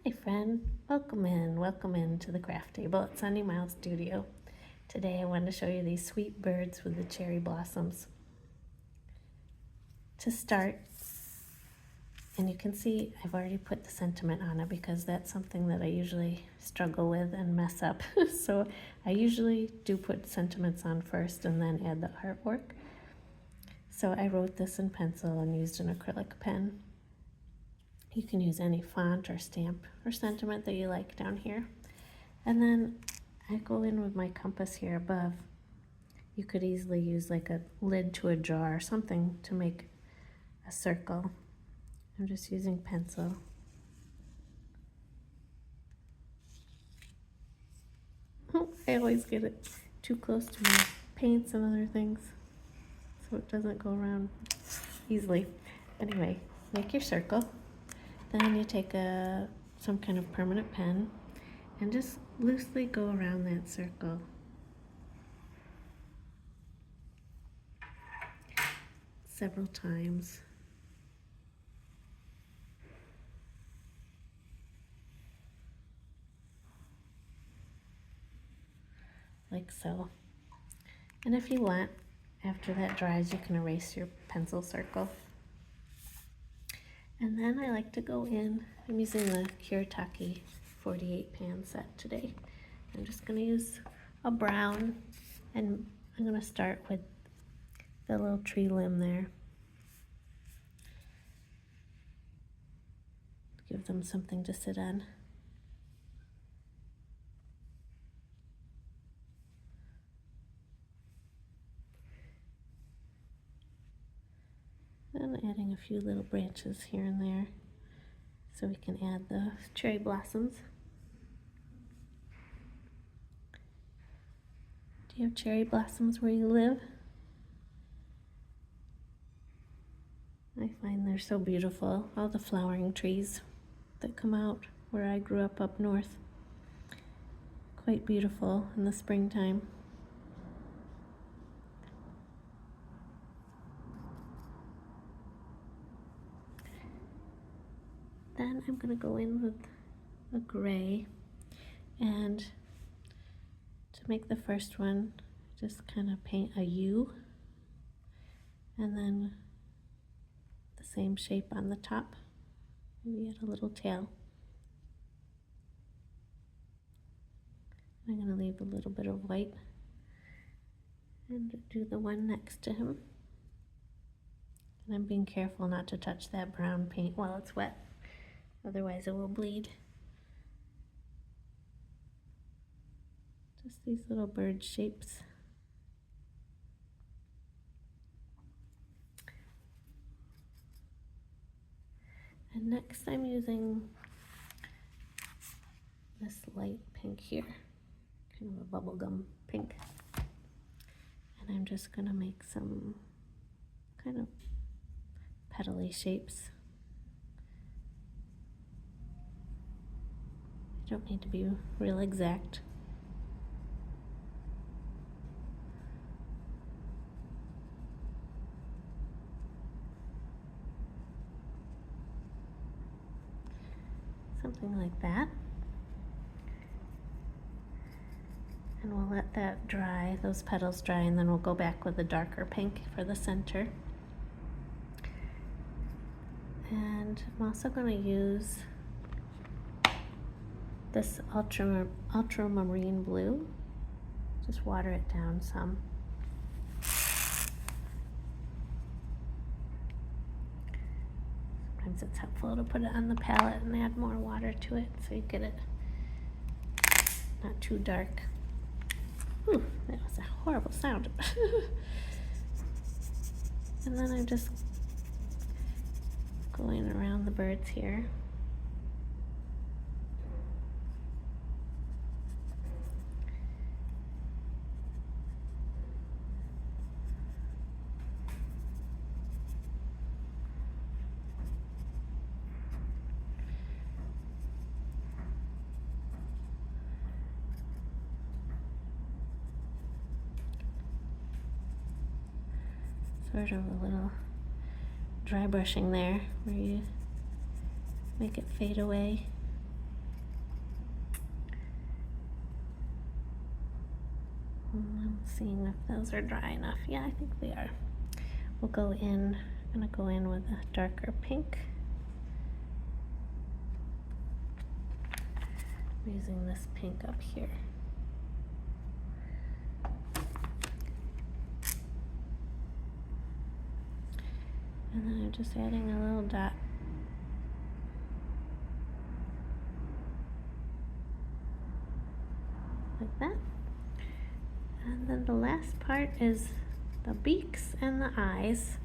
Hi friend, welcome in to the craft table at Sunny Miles Studio. Today I wanted to show you these sweet birds with the cherry blossoms. To start, and you can see I've already put the sentiment on it because that's something that I usually struggle with and mess up. So I usually do put sentiments on first and then add the artwork. So I wrote this in pencil and used an acrylic pen. You can use any font or stamp or sentiment that you like down here. And then I go in with my compass here above. You could easily use like a lid to a jar or something to make a circle. I'm just using pencil. Oh, I always get it too close to my paints and other things so it doesn't go around easily. Anyway, make your circle. Then you take some kind of permanent pen and just loosely go around that circle. Several times. Like so. And if you want, after that dries, you can erase your pencil circle. And then I like to go in, I'm using the Kuretake 48 pan set today. I'm just going to use a brown, and I'm going to start with the little tree limb there. Give them something to sit on. And adding a few little branches here and there so we can add the cherry blossoms. Do you have cherry blossoms where you live? I find they're so beautiful, all the flowering trees that come out where I grew up north. Quite beautiful in the springtime. Then I'm going to go in with a gray, and to make the first one, just kind of paint a U, and then the same shape on the top. Maybe add a little tail. I'm going to leave a little bit of white and do the one next to him. And I'm being careful not to touch that brown paint while it's wet. Otherwise it will bleed. Just these little bird shapes. And next I'm using this light pink here, kind of a bubblegum pink. And I'm just gonna make some kind of petally shapes. Don't need to be real exact. Something like that. And we'll let that dry, those petals dry, and then we'll go back with a darker pink for the center. And I'm also going to use this ultramarine blue. Just water it down some. Sometimes it's helpful to put it on the palette and add more water to it so you get it not too dark. Ooh, that was a horrible sound. And then I'm just going around the birds here. Sort of a little dry brushing there where you make it fade away. Seeing if those are dry enough. Yeah, I think they are. We'll go in, I'm gonna go in with a darker pink. I'm using this pink up here. And then I'm just adding a little dot. Like that. And then the last part is the beaks and the eyes.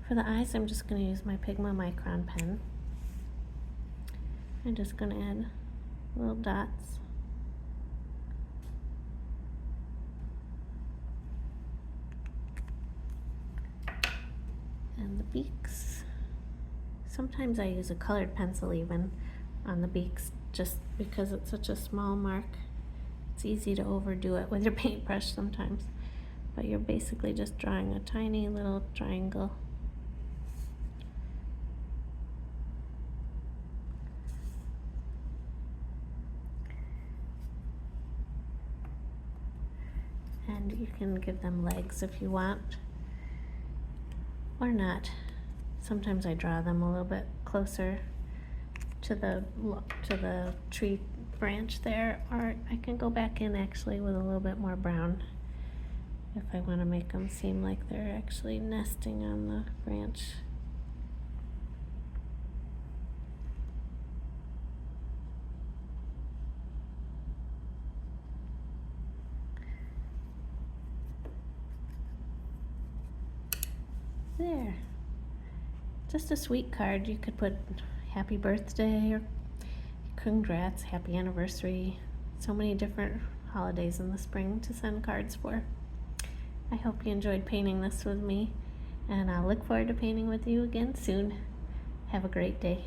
For the eyes, I'm just going to use my Pigma Micron pen. I'm just going to add little dots. And the beaks. Sometimes I use a colored pencil even on the beaks just because it's such a small mark. It's easy to overdo it with your paintbrush sometimes. But you're basically just drawing a tiny little triangle. And you can give them legs if you want, or not. Sometimes I draw them a little bit closer to the tree branch there, or I can go back in actually with a little bit more brown if I want to make them seem like they're actually nesting on the branch. There. Just a sweet card. You could put happy birthday or congrats, happy anniversary. So many different holidays in the spring to send cards for. I hope you enjoyed painting this with me, and I'll look forward to painting with you again soon. Have a great day.